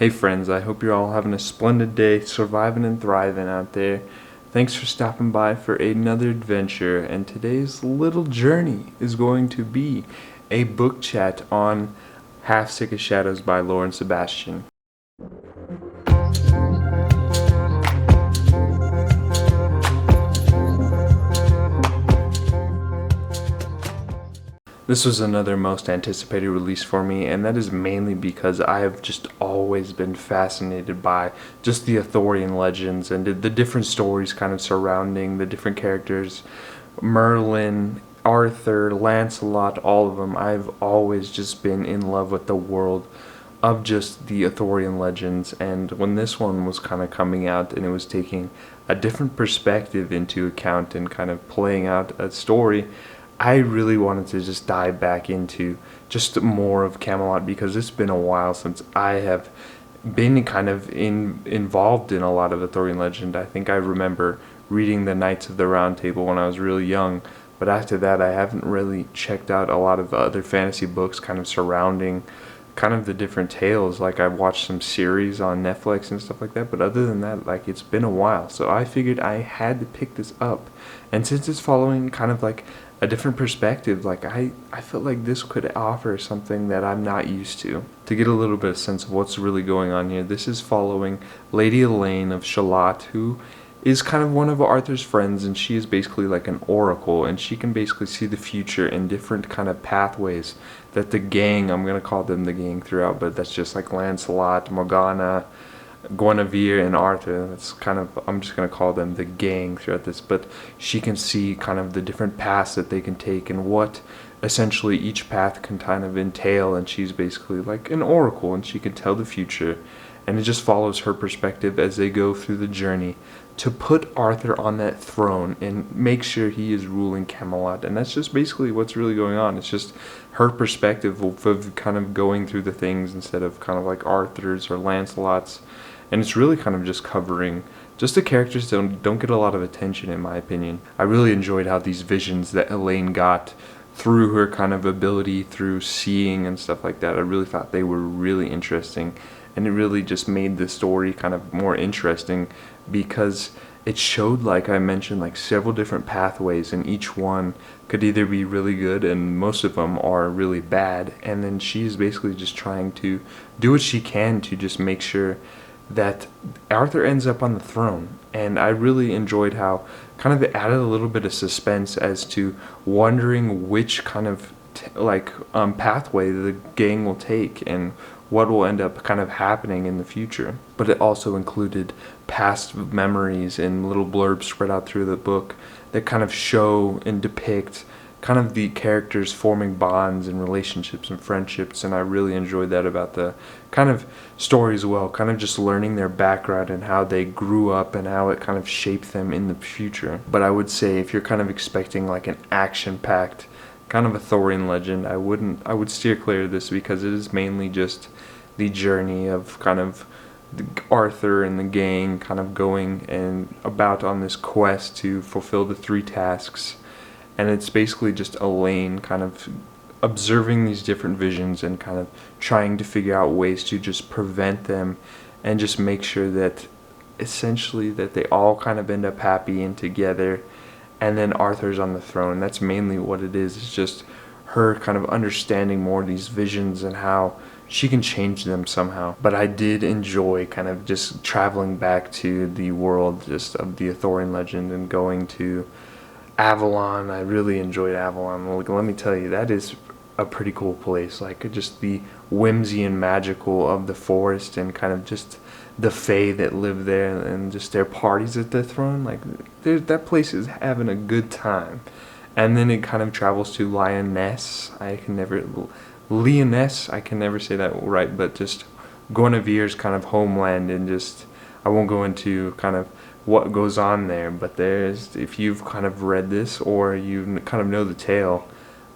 Hey friends, I hope you're all having a splendid day, surviving and thriving out there. Thanks for stopping by for another adventure, and today's little journey is going to be a book chat on Half Sick of Shadows by Lauren Sebastian. This was another most anticipated release for me, and that is mainly because I have just always been fascinated by just the Arthurian legends and the different stories kind of surrounding the different characters. Merlin, Arthur, Lancelot, all of them. I've always just been in love with the world of just the Arthurian legends, and when this one was kind of coming out and it was taking a different perspective into account and kind of playing out a story, I really wanted to just dive back into just more of Camelot because it's been a while since I have been kind of involved in a lot of Arthurian legend. I think I remember reading the Knights of the Round Table when I was really young, but after that I haven't really checked out a lot of other fantasy books kind of surrounding kind of the different tales. Like I've watched some series on Netflix and stuff like that, but other than that, like it's been a while, so I figured I had to pick this up. And since it's following kind of like a different perspective, like I felt like this could offer something that I'm not used to. To get a little bit of sense of what's really going on here, this is following Lady Elaine of Shalott, who is kind of one of Arthur's friends, and she is basically like an oracle, and she can basically see the future in different kind of pathways that the gang, I'm going to call them the gang throughout, but that's just like Lancelot, Morgana, Guinevere, and Arthur. That's kind of, I'm just going to call them the gang throughout this, but she can see kind of the different paths that they can take and what essentially each path can kind of entail, and she's basically like an oracle and she can tell the future, and it just follows her perspective as they go through the journey to put Arthur on that throne and make sure he is ruling Camelot. And that's just basically what's really going on. It's just her perspective of kind of going through the things instead of kind of like Arthur's or Lancelot's. And it's really kind of just covering just the characters that don't get a lot of attention, in my opinion. I really enjoyed how these visions that Elaine got through her kind of ability through seeing and stuff like that, I really thought they were really interesting, and it really just made the story kind of more interesting because it showed, like I mentioned, like several different pathways, and each one could either be really good and most of them are really bad, and then she's basically just trying to do what she can to just make sure that Arthur ends up on the throne. And I really enjoyed how kind of it added a little bit of suspense as to wondering which kind of pathway the gang will take and what will end up kind of happening in the future. But it also included past memories and little blurbs spread out through the book that kind of show and depict kind of the characters forming bonds and relationships and friendships, and I really enjoyed that about the kind of story as well, kind of just learning their background and how they grew up and how it kind of shaped them in the future. But I would say if you're kind of expecting like an action-packed kind of Arthurian legend, I would steer clear of this because it is mainly just the journey of kind of Arthur and the gang kind of going and about on this quest to fulfill the 3 tasks. And it's basically just Elaine kind of observing these different visions and kind of trying to figure out ways to just prevent them and just make sure that essentially that they all kind of end up happy and together, and then Arthur's on the throne. That's mainly what it is. It's just her kind of understanding more of these visions and how she can change them somehow. But I did enjoy kind of just traveling back to the world just of the Arthurian legend and going to Avalon. I really enjoyed Avalon. Well, let me tell you, that is a pretty cool place. Like just the whimsy and magical of the forest and kind of just the fae that live there and just their parties at the throne. Like that place is having a good time. And then it kind of travels to Lyonesse. Lyonesse, I can never say that right, but just Guinevere's kind of homeland, and just I won't go into kind of what goes on there, but there's, if you've kind of read this or you kind of know the tale,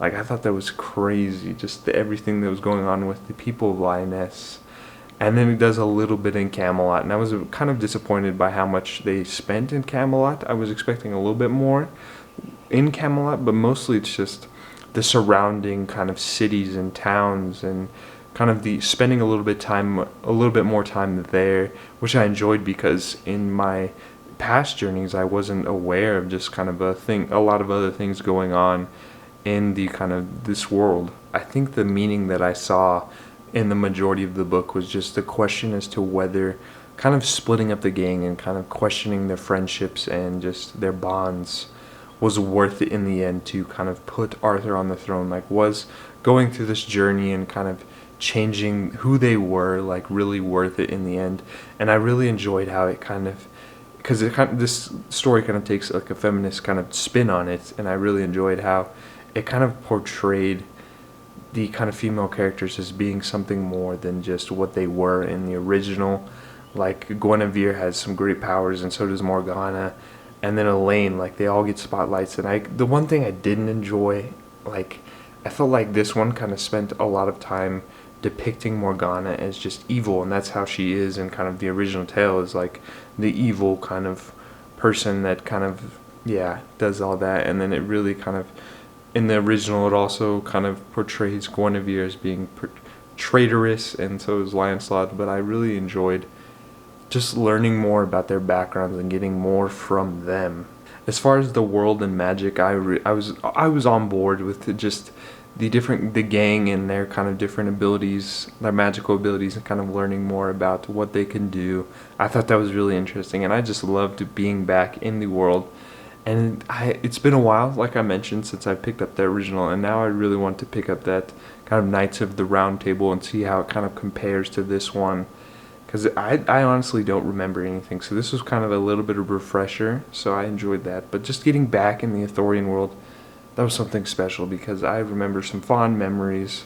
like I thought that was crazy, just everything that was going on with the people of Lyonesse. And then it does a little bit in Camelot, and I was kind of disappointed by how much they spent in Camelot. I was expecting a little bit more in Camelot, but mostly it's just the surrounding kind of cities and towns and kind of the spending a little bit more time there, which I enjoyed because in my past journeys I wasn't aware of just kind of a lot of other things going on in the kind of this world. I think the meaning that I saw in the majority of the book was just the question as to whether kind of splitting up the gang and kind of questioning their friendships and just their bonds was worth it in the end to kind of put Arthur on the throne. Like, was going through this journey and kind of changing who they were like really worth it in the end? And I really enjoyed how it kind of, because this story kind of takes like a feminist kind of spin on it, and I really enjoyed how it kind of portrayed the kind of female characters as being something more than just what they were in the original. Like, Guinevere has some great powers, and so does Morgana, and then Elaine. Like, they all get spotlights. And the one thing I didn't enjoy, like, I felt like this one kind of spent a lot of time depicting Morgana as just evil, and that's how she is in kind of the original tale, is like the evil kind of person that kind of, yeah, does all that. And then it really kind of, in the original, it also kind of portrays Guinevere as being traitorous, and so is Lancelot. But I really enjoyed just learning more about their backgrounds and getting more from them. As far as the world and magic, I was on board with just the gang and their kind of different abilities, their magical abilities, and kind of learning more about what they can do. I thought that was really interesting, and I just loved being back in the world. And it's been a while, like I mentioned, since I picked up the original, and now I really want to pick up that kind of Knights of the Round Table and see how it kind of compares to this one. Because I honestly don't remember anything, so this was kind of a little bit of a refresher, so I enjoyed that. But just getting back in the Arthurian world, that was something special, because I remember some fond memories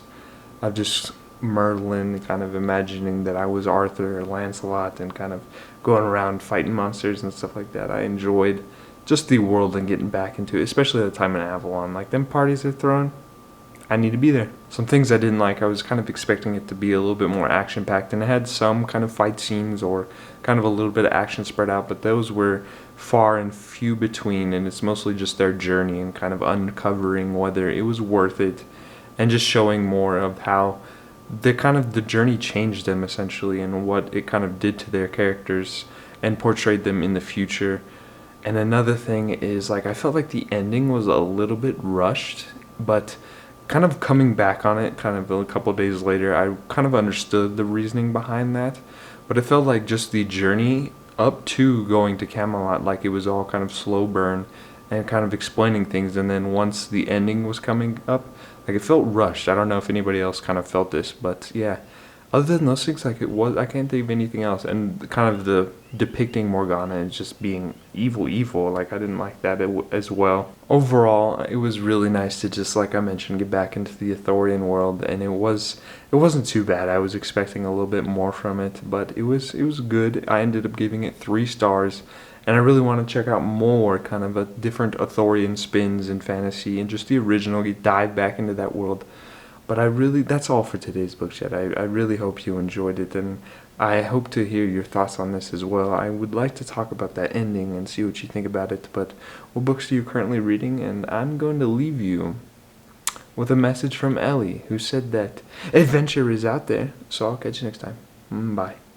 of just Merlin, kind of imagining that I was Arthur or Lancelot and kind of going around fighting monsters and stuff like that. I enjoyed just the world and getting back into it, especially at the time in Avalon. Like, them parties they're throwing, I need to be there. Some things I didn't like, I was kind of expecting it to be a little bit more action-packed, and it had some kind of fight scenes or kind of a little bit of action spread out, but those were far and few between, and it's mostly just their journey and kind of uncovering whether it was worth it, and just showing more of how the journey changed them essentially, and what it kind of did to their characters and portrayed them in the future. And another thing is, like, I felt like the ending was a little bit rushed, but kind of coming back on it kind of a couple days later, I kind of understood the reasoning behind that. But it felt like just the journey up to going to Camelot, like, it was all kind of slow burn and kind of explaining things, and then once the ending was coming up, like, it felt rushed. I don't know if anybody else kind of felt this, but yeah, other than those things, like, I can't think of anything else. And kind of the depicting Morgana as just being evil, like, I didn't like that as well. Overall, it was really nice to just, like I mentioned, get back into the Arthurian world, and it wasn't too bad. I was expecting a little bit more from it, but it was good. I ended up giving it 3 stars, and I really want to check out more kind of a different Arthurian spins in fantasy and just the original, dive back into that world. But that's all for today's book chat. I really hope you enjoyed it, and I hope to hear your thoughts on this as well. I would like to talk about that ending and see what you think about it, but what books are you currently reading? And I'm going to leave you with a message from Ellie, who said that adventure is out there. So I'll catch you next time. Bye.